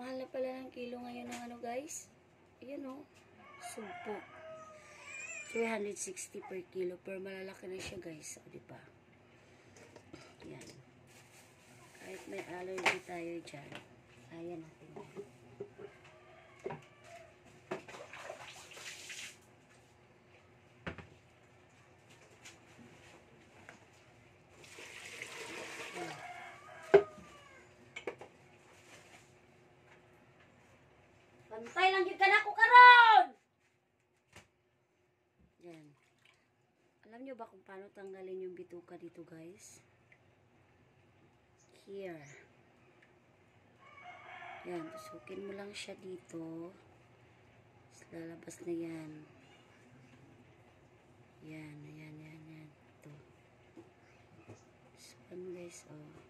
Mahal na pala ng kilo ngayon ng ano guys. Ayan o. Sumpo. 360 per kilo. Pero malalaki na siya guys. O diba? Ayan. Kahit may allergy tayo dyan. Ayan natin. Pantay lang yung kanak ko karon! Yan. Alam nyo ba kung paano tanggalin yung bituka dito guys? Here. Yan. Tusukin mo lang siya dito. Tapos lalabas na yan. Yan. Ito. So, guys, oh.